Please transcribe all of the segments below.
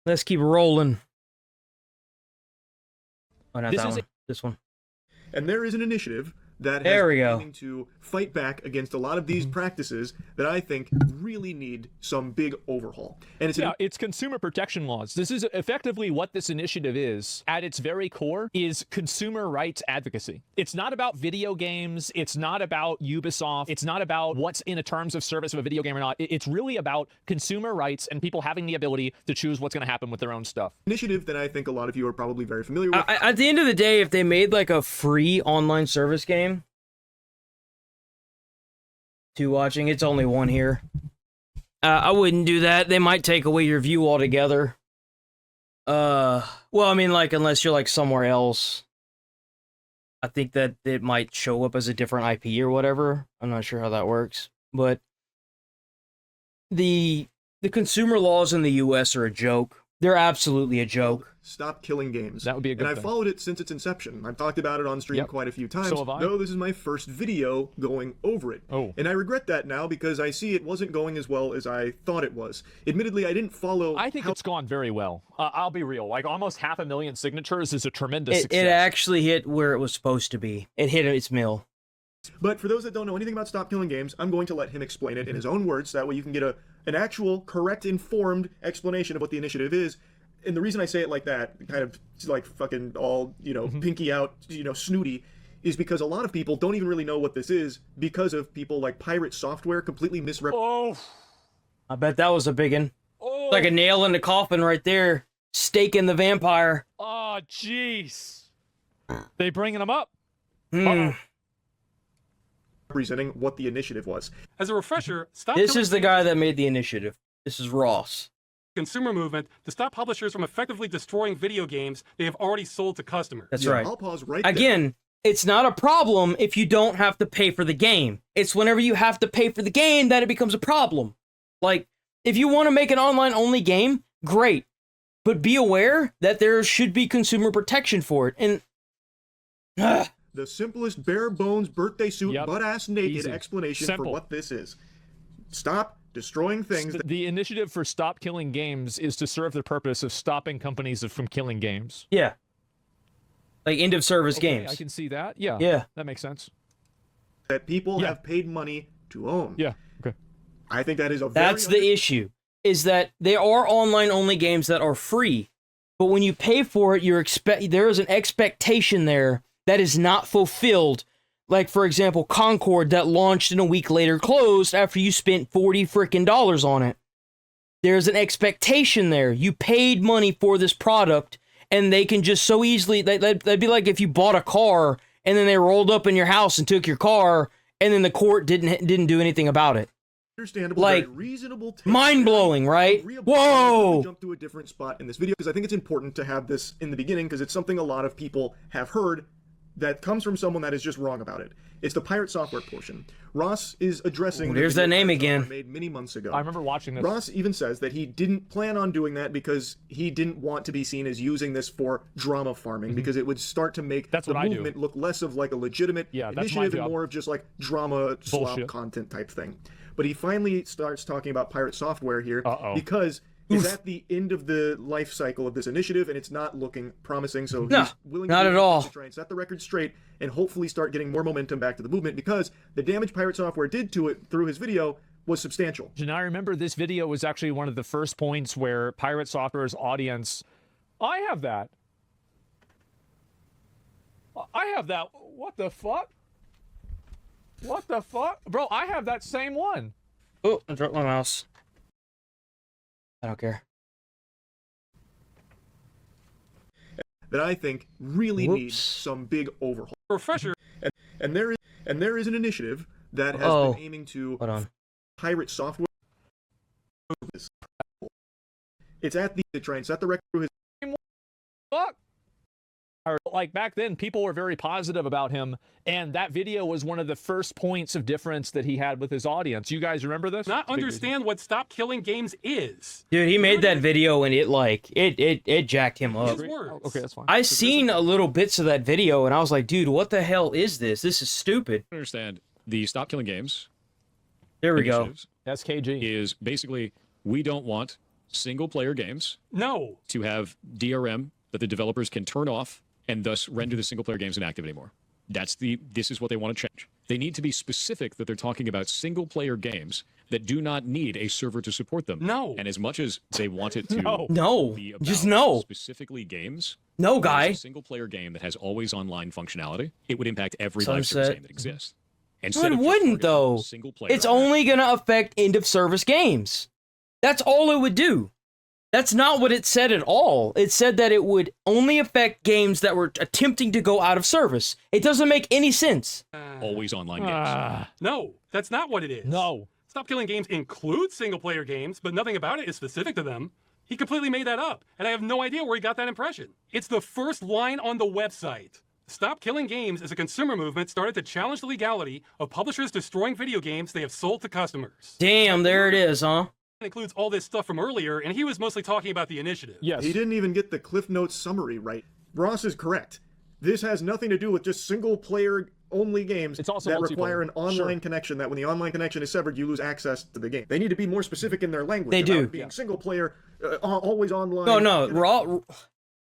Let's keep rolling. Oh, not This that is one. This one. And there is an initiative that There has we been go. aiming to fight back against a lot of these practices that I think really need some big overhaul. And it's Yeah, it's consumer protection laws. This is effectively what this initiative is. At its very core is consumer rights advocacy. It's not about video games. It's not about Ubisoft. It's not about what's in a terms of service of a video game or not. It's really about consumer rights and people having the ability to choose what's going to happen with their own stuff. initiative that I think a lot of you are probably very familiar with. At the end of the day, if they made like a free online service game, to watching, it's only one here. I wouldn't do that. They might take away your view altogether. Well, I mean, like, unless you're like somewhere else. I think that it might show up as a different IP or whatever. I'm not sure how that works. But the consumer laws in the US are a joke. They're absolutely a joke. Stop Killing Games. That would be a good And I've thing. followed it since its inception. I've talked about it on stream Yep. quite a few times, So have I. though this is my first video going over it. Oh. And I regret that now because I see it wasn't going as well as I thought it was. Admittedly, I didn't follow I think it's gone very well. I'll be real. Like, almost 500,000 signatures is a tremendous It success. actually hit where it was supposed to be. It hit its mill. But for those that don't know anything about Stop Killing Games, I'm going to let him explain it in his own words, so that way you can get an actual, correct, informed explanation of what the initiative is. And the reason I say it like that, kind of like fucking all, pinky out, snooty, is because a lot of people don't even really know what this is because of people like Pirate Software completely misrepresenting. Oh. I bet that was a big one. Oh. Like a nail in the coffin right there. Staking the vampire. Oh, jeez. They bringing them up. What the initiative was. As a refresher, Stop This Killing is the Games guy that made the initiative. This is Ross. consumer movement to stop publishers from effectively destroying video games they have already sold to customers. That's right. I'll pause right there. Again, it's not a problem if you don't have to pay for the game. It's whenever you have to pay for the game that it becomes a problem. Like, if you want to make an online-only game, great. But be aware that there should be consumer protection for it. And The simplest, bare bones, birthday suit, Yep. butt-ass naked Easy. explanation Simple. for what this is. Stop destroying things. The initiative for Stop Killing Games is to serve the purpose of stopping companies from killing games. yeah. Like end-of-service games. I can see that. Yeah. Yeah. That makes sense. That people Yeah. have paid money to own. Yeah. Okay. I think that is a very That's the issue, is that there are online-only games that are free, but when you pay for it, there is an expectation there that is not fulfilled. Like, for example, Concord that launched and a week later closed after you spent $40 frickin' on it. There's an expectation there. You paid money for this product, and they can just so easily... That'd be like if you bought a car, and then they rolled up in your house and took your car, and then the court didn't do anything about it. understandable, like, very reasonable take. Mind-blowing, right? Real- Whoa! Jump to a different spot in this video because I think it's important to have this in the beginning because it's something a lot of people have heard that comes from someone that is just wrong about it. It's the Pirate Software portion. Ross is addressing... Oh, the there's video that name Pirate Software again. Made many months ago. I remember watching this. Ross even says that he didn't plan on doing that because he didn't want to be seen as using this for drama farming because it would start to make That's the what I do. movement look less of like a legitimate Yeah, that's my initiative and job. more of just like drama slop Bullshit. content type thing. But he finally starts talking about Pirate Software here Uh-oh. because it's at the end of the life cycle of this initiative and it's not looking promising. So No, he's willing not to at all. try and set the record straight and hopefully start getting more momentum back to the movement because the damage Pirate Software did to it through his video was substantial. And I remember this video was actually one of the first points where Pirate Software's audience... I have that. I have that. What the fuck? What the fuck? Bro, I have that same one. Oh, I dropped my mouse. I don't care. That I think really Whoops. needs some big overhaul. Refresher, And there is an initiative that has Uh-oh. been aiming to Hold on. Pirate Software. It's at the to try and set the record through his Fuck. Like back then, people were very positive about him, and that video was one of the first points of difference that he had with his audience. You guys remember this? not It's a big understand what Stop Killing Games is. Dude, he made that video and it jacked him up. His words. Okay, that's fine. I seen a little bits of that video and I was like, dude, what the hell is this? This is stupid. Understand the Stop Killing Games There we go. initiatives SKG. is basically we don't want single-player games No. to have DRM that the developers can turn off and thus render the single-player games inactive anymore. This is what they want to change. They need to be specific that they're talking about single-player games that do not need a server to support them. No. And as much as they want it to No. be about Just no. specifically games, No, if there's guy. a single-player game that has always online functionality, it would impact every live service Sunset. game that exists. No, Instead it of just wouldn't, targeting though. single-player It's only going to affect end-of-service games. That's all it would do. That's not what it said at all. It said that it would only affect games that were attempting to go out of service. It doesn't make any sense. always online games. No, that's not what it is. No. Stop Killing Games includes single-player games, but nothing about it is specific to them. He completely made that up, and I have no idea where he got that impression. It's the first line on the website. Stop Killing Games is a consumer movement started to challenge the legality of publishers destroying video games they have sold to customers. Damn, there it is, huh? It includes all this stuff from earlier, and he was mostly talking about the initiative. Yes. He didn't even get the Cliff Notes summary right. Ross is correct. This has nothing to do with just single-player only games It's also that multiplayer. require an online Sure. connection, that when the online connection is severed, you lose access to the game. They need to be more specific in their language. They do. about being single-player, always online. No,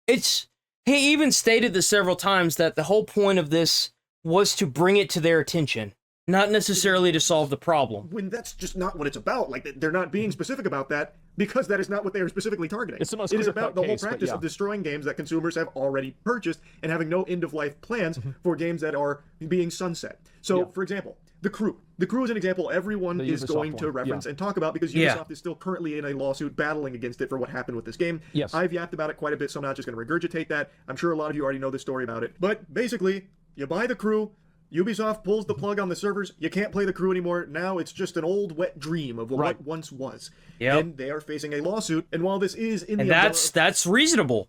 it's... He even stated this several times that the whole point of this was to bring it to their attention, not necessarily to solve the problem. When that's just not what it's about. Like, they're not being specific about that because that is not what they are specifically targeting. It's the most It is clear-cut about the whole case, but practice yeah. of destroying games that consumers have already purchased and having no end-of-life plans for games that are being sunset. So, for example, The Crew. The Crew is an example everyone The is Ubisoft going to one, reference yeah. and talk about because Yeah. Ubisoft is still currently in a lawsuit battling against it for what happened with this game. Yes. I've yapped about it quite a bit, so I'm not just going to regurgitate that. I'm sure a lot of you already know the story about it. But basically, you buy The Crew, Ubisoft pulls the plug on the servers, you can't play The Crew anymore, now it's just an old wet dream of what Right. once was. Yep. And they are facing a lawsuit, and while this is in And the that's reasonable.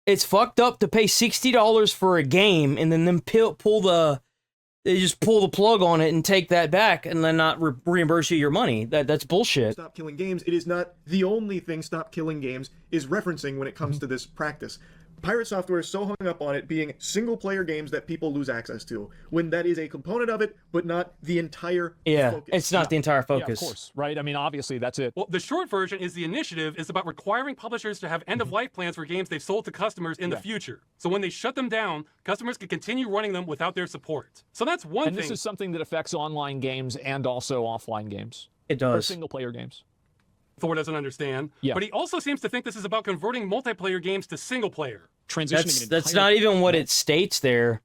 It's fucked up to pay $60 for a game and then they just pull the plug on it and take that back and then not reimburse you your money. That's bullshit. Stop Killing Games, it is not the only thing Stop Killing Games is referencing when it comes to this practice. Pirate Software is so hung up on it being single-player games that people lose access to, when that is a component of it, but not the entire focus. It's not the entire Yeah, focus. of course, right? I mean, obviously, that's it. Well, the short version is the initiative is about requiring publishers to have end-of-life plans for games they've sold to customers in the future. So when they shut them down, customers can continue running them without their support. So that's one And thing. this is something that affects online games and also offline games. It Or does. single-player games. Thor doesn't understand. Yeah. But he also seems to think this is about converting multiplayer games to single-player. Transitioning That's an not entire even what it states there.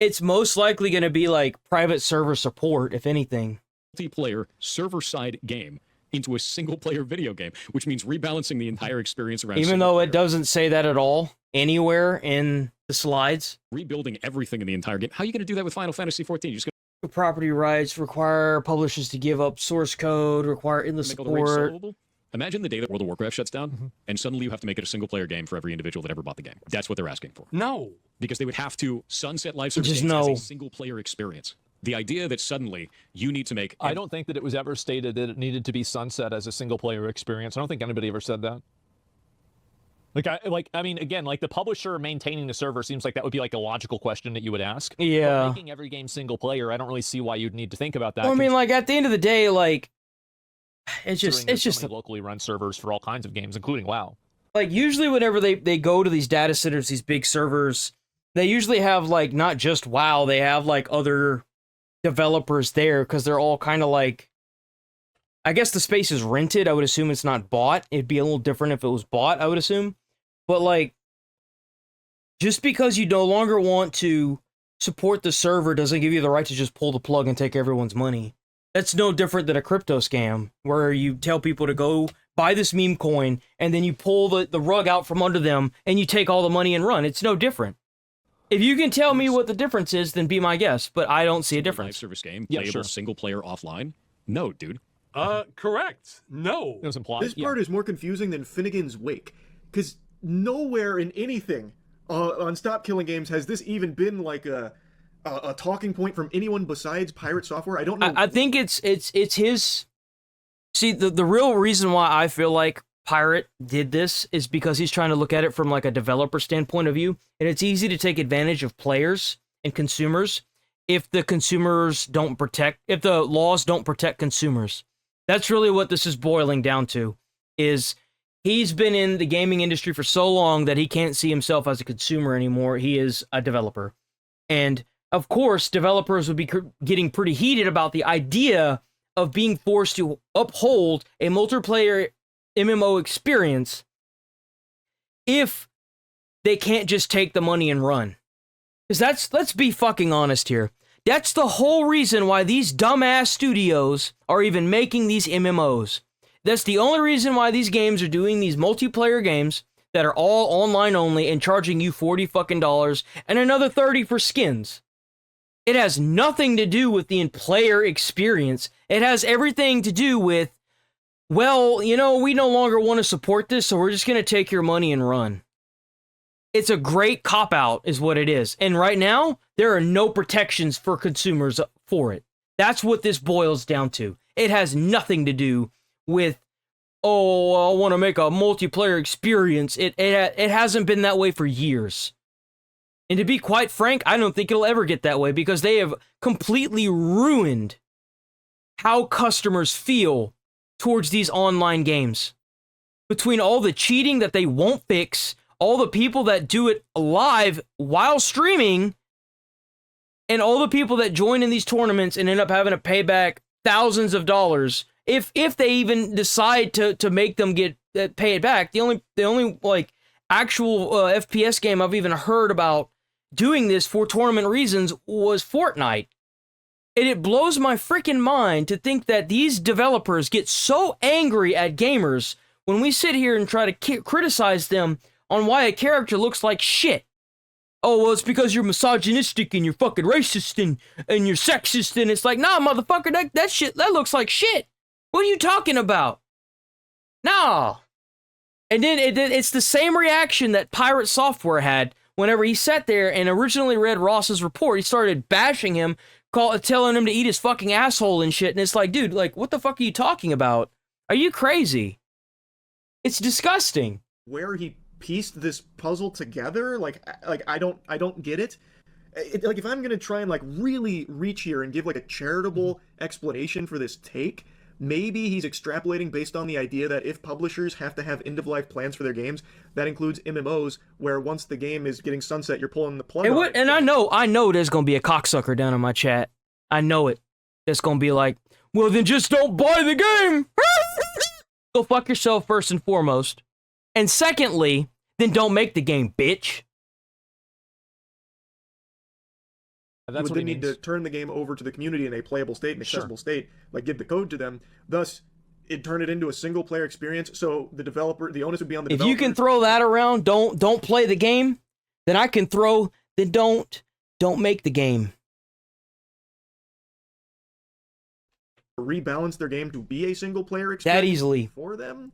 It's most likely going to be like private server support, if anything. multiplayer server-side game into a single-player video game, which means rebalancing the entire experience around Even though it doesn't say that at all anywhere in the slides. rebuilding everything in the entire game. How are you going to do that with Final Fantasy 14? You're just Property rights require publishers to give up source code, require endless make all the raids support. solvable? Imagine the day that World of Warcraft shuts down, and suddenly you have to make it a single-player game for every individual that ever bought the game. That's what they're asking for. No. Because they would have to sunset live service Just games as no. a single-player experience. The idea that suddenly you need to make... I don't think that it was ever stated that it needed to be sunset as a single-player experience. I don't think anybody ever said that. I mean, again, like the publisher maintaining the server seems like that would be like a logical question that you would ask. Yeah. But making every game single player, I don't really see why you'd need to think about that. Well, I mean, like at the end of the day, like it's considering just there's so a, many locally run servers for all kinds of games, including WoW. like usually whenever they go to these data centers, these big servers, they usually have like not just WoW, they have like other developers there because they're all kind of like, I guess the space is rented. I would assume it's not bought. It'd be a little different if it was bought, I would assume. But like, just because you no longer want to support the server doesn't give you the right to just pull the plug and take everyone's money. That's no different than a crypto scam where you tell people to go buy this meme coin and then you pull the rug out from under them and you take all the money and run. It's no different. If you can tell me what the difference is, then be my guest, but I don't see a live difference. service game, Yeah, playable sure. single-player offline? No, dude. Correct. No. It was implied. This part is more confusing than Finnegan's Wake, because nowhere in anything on Stop Killing Games has this even been like a talking point from anyone besides Pirate Software. I don't know. I think it's his. See, the real reason why I feel like Pirate did this is because he's trying to look at it from like a developer standpoint of view, and it's easy to take advantage of players and consumers if the laws don't protect consumers. That's really what this is boiling down to. Is He's been in the gaming industry for so long that he can't see himself as a consumer anymore. He is a developer. And of course, developers would be getting pretty heated about the idea of being forced to uphold a multiplayer MMO experience if they can't just take the money and run. Because let's be fucking honest here. That's the whole reason why these dumbass studios are even making these MMOs. That's the only reason why these games are doing these multiplayer games that are all online only and charging you $40 fucking and another $30 for skins. It has nothing to do with the player experience. It has everything to do with, well, you know, we no longer want to support this, so we're just going to take your money and run. It's a great cop-out is what it is. And right now, there are no protections for consumers for it. That's what this boils down to. It has nothing to do with, oh, I want to make a multiplayer experience. It hasn't been that way for years. And to be quite frank, I don't think it'll ever get that way because they have completely ruined how customers feel towards these online games. Between all the cheating that they won't fix, all the people that do it live while streaming, and all the people that join in these tournaments and end up having to pay back thousands of dollars, if they even decide to make them pay it back. The only like actual FPS game I've even heard about doing this for tournament reasons was Fortnite. And it blows my freaking mind to think that these developers get so angry at gamers when we sit here and try to criticize them on why a character looks like shit. Oh, well, it's because you're misogynistic and you're fucking racist and you're sexist, and it's like, nah, motherfucker, that shit, that looks like shit. What are you talking about? No. And then it's the same reaction that Pirate Software had whenever he sat there and originally read Ross's report. He started bashing him, telling him to eat his fucking asshole and shit, and it's like, dude, like, what the fuck are you talking about? Are you crazy? It's disgusting. Where he pieced this puzzle together, like I don't get it. Like, if I'm gonna try and like really reach here and give like a charitable explanation for this take, maybe he's extrapolating based on the idea that if publishers have to have end-of-life plans for their games, that includes MMOs, where once the game is getting sunset, you're pulling the plug on it. And I know there's gonna be a cocksucker down in my chat. I know it. That's gonna be like, well, then just don't buy the game. Go fuck yourself first and foremost. And secondly, then don't make the game, bitch. That's would what then he need means. to turn the game over to the community in a playable state, an accessible state, like give the code to them. Thus, it turn it into a single player experience. So the onus would be on the developer. If you can throw that around, don't play the game, then I can throw, then don't make the game. Rebalance their game to be a single player experience That easily. for them.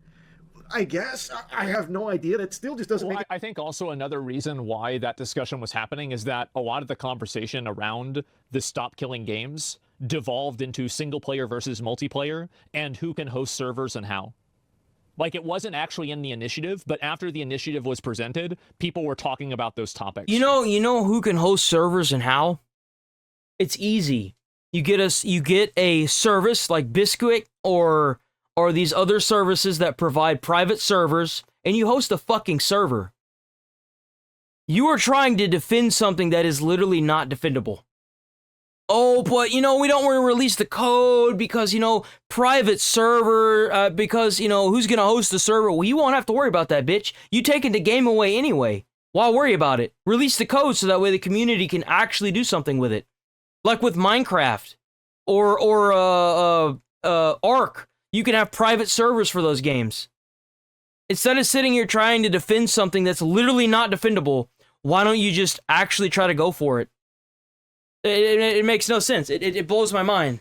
I guess I have no idea. That still just doesn't Well, make. I think also another reason why that discussion was happening is that a lot of the conversation around the Stop Killing Games devolved into single player versus multiplayer and who can host servers and how. Like, it wasn't actually in the initiative, but after the initiative was presented, people were talking about those topics. You know who can host servers and how? It's easy. You get a service like Biscuit or these other services that provide private servers, and you host a fucking server. You are trying to defend something that is literally not defendable. Oh, but, we don't want to release the code because, private server, because, who's going to host the server? Well, you won't have to worry about that, bitch. You taking the game away anyway. Why worry about it? Release the code so that way the community can actually do something with it. Like with Minecraft or Ark. You can have private servers for those games. Instead of sitting here trying to defend something that's literally not defendable, why don't you just actually try to go for it? It makes no sense. It blows my mind.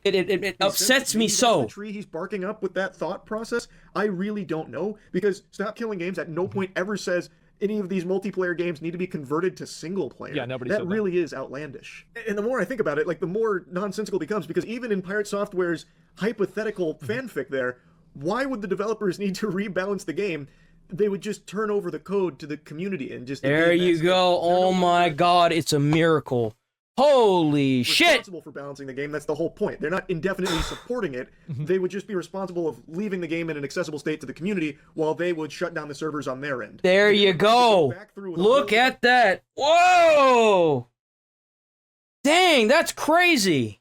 It upsets me so. The tree he's barking up with that thought process, I really don't know, because Stop Killing Games at no point ever says any of these multiplayer games need to be converted to single player. Yeah, nobody said that. that. Really is outlandish. And the more I think about it, like, the more nonsensical it becomes, because even in Pirate Software's hypothetical fanfic there, why would the developers need to rebalance the game? They would just turn over the code to the community and just... There you go. Oh my God, it's a miracle. Holy shit! responsible for balancing the game. That's the whole point. They're not indefinitely supporting it. They would just be responsible of leaving the game in an accessible state to the community while they would shut down the servers on their end. There you go. Look at that. Whoa! Dang, that's crazy.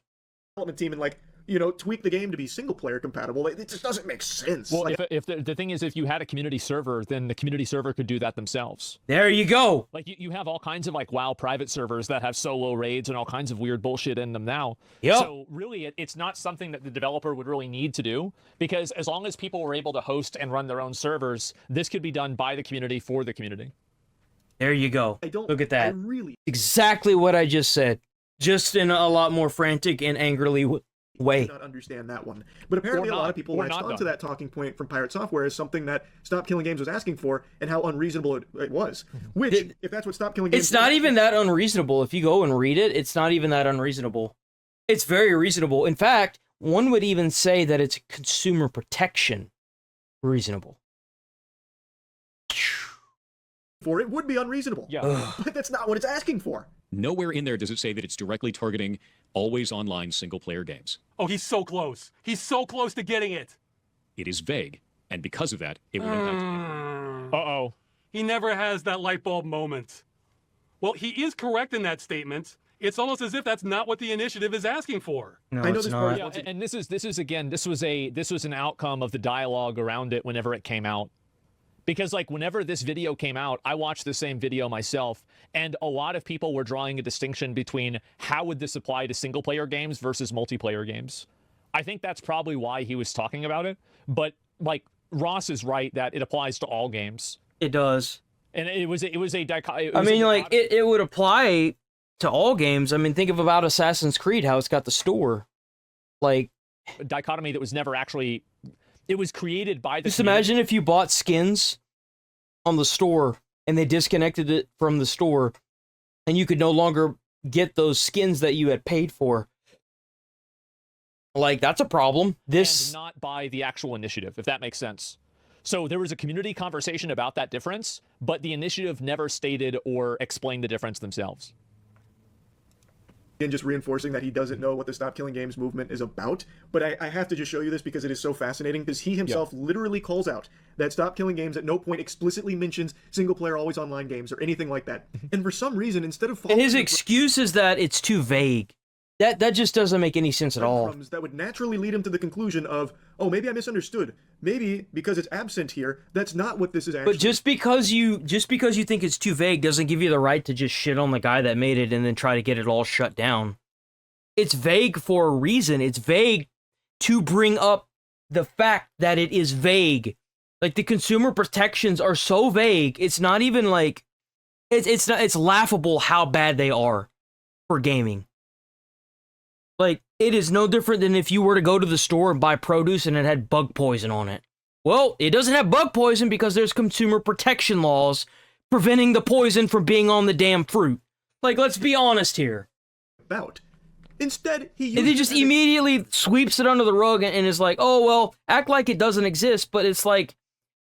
Development team and like, you know, tweak the game to be single player compatible. It just doesn't make sense. Well, Like, if the thing is, if you had a community server, then the community server could do that themselves. There you go. Like you have all kinds of like WoW private servers that have solo raids and all kinds of weird bullshit in them now. Yep. So really, it's not something that the developer would really need to do, because as long as people were able to host and run their own servers, this could be done by the community for the community. There you go. Look at I that. really Exactly what I just said. Just in a lot more frantic and angrily way. do not understand that one. But apparently Or a lot not. of people Or latched not, onto though. that talking point from Pirate Software as something that Stop Killing Games was asking for and how unreasonable it was. Which, if that's what Stop Killing Games It's not even that unreasonable. If you go and read it, it's not even that unreasonable. It's very reasonable. In fact, one would even say that it's consumer protection reasonable. for it would be unreasonable. Yeah. But that's not what it's asking for. Nowhere in there does it say that it's directly targeting always online single player games. Oh, he's so close. He's so close to getting it. It is vague, and because of that, it will impact. Uh-oh. He never has that light bulb moment. Well, he is correct in that statement. It's almost as if that's not what the initiative is asking for. No, I know it's this not. part Yeah, and this is again, this was an outcome of the dialogue around it whenever it came out. Because like whenever this video came out, I watched the same video myself, and a lot of people were drawing a distinction between how would this apply to single player games versus multiplayer games. I think that's probably why he was talking about it, but like Ross is right that it applies to all games. It does. And it was a dichotomy. I mean, like, it would apply to all games. I mean, think of about Assassin's Creed, how it's got the store. Like, a dichotomy that was never actually, it was created by the just community. imagine if you bought skins on the store and they disconnected it from the store and you could no longer get those skins that you had paid for. Like, that's a problem. And not by the actual initiative, if that makes sense. So there was a community conversation about that difference, but the initiative never stated or explained the difference themselves. Again, just reinforcing that he doesn't know what the Stop Killing Games movement is about. But I have to just show you this because it is so fascinating, because he himself literally calls out that Stop Killing Games at no point explicitly mentions single-player always online games or anything like that. And for some reason, instead of And his excuse is that it's too vague. That just doesn't make any sense at all. breadcrumbs that would naturally lead him to the conclusion of, oh, maybe I misunderstood. Maybe because it's absent here, that's not what this is actually. But just because you think it's too vague doesn't give you the right to just shit on the guy that made it and then try to get it all shut down. It's vague for a reason. It's vague to bring up the fact that it is vague. Like, the consumer protections are so vague. It's not even like it's laughable how bad they are for gaming. Like, it is no different than if you were to go to the store and buy produce and it had bug poison on it. Well, it doesn't have bug poison because there's consumer protection laws preventing the poison from being on the damn fruit. Like, let's be honest here. about. Instead, he And he just immediately sweeps it under the rug and is like, oh, well, act like it doesn't exist, but it's like,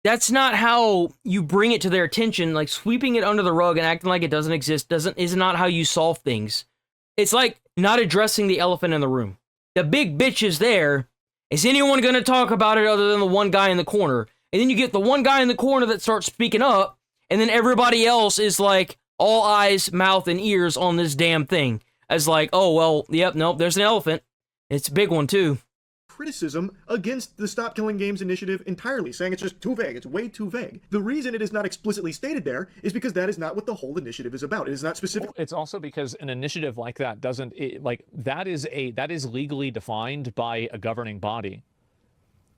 that's not how you bring it to their attention. Like, sweeping it under the rug and acting like it doesn't exist is not how you solve things. It's like not addressing the elephant in the room. The big bitch is there. Is anyone going to talk about it other than the one guy in the corner? And then you get the one guy in the corner that starts speaking up, and then everybody else is like all eyes, mouth, and ears on this damn thing. As like, oh, well, yep, nope, there's an elephant. It's a big one, too. criticism against the Stop Killing Games initiative entirely, saying it's just too vague, it's way too vague. The reason it is not explicitly stated there is because that is not what the whole initiative is about. It is not specific. It's also because an initiative like that doesn't, that is legally defined by a governing body.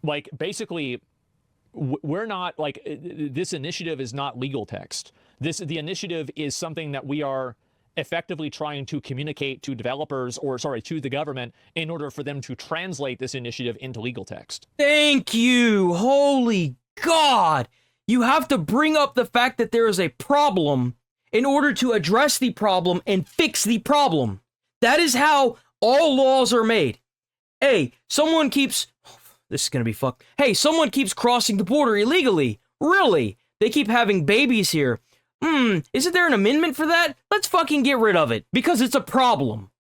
Like, basically, we're not, like, this initiative is not legal text. The initiative is something that we are effectively trying to communicate to developers, or sorry, to the government, in order for them to translate this initiative into legal text. Thank you. Holy God. You have to bring up the fact that there is a problem in order to address the problem and fix the problem. That is how all laws are made. Hey, someone keeps... This is going to be fucked. Hey, someone keeps crossing the border illegally. Really? They keep having babies here. isn't there an amendment for that? Let's fucking get rid of it, because it's a problem.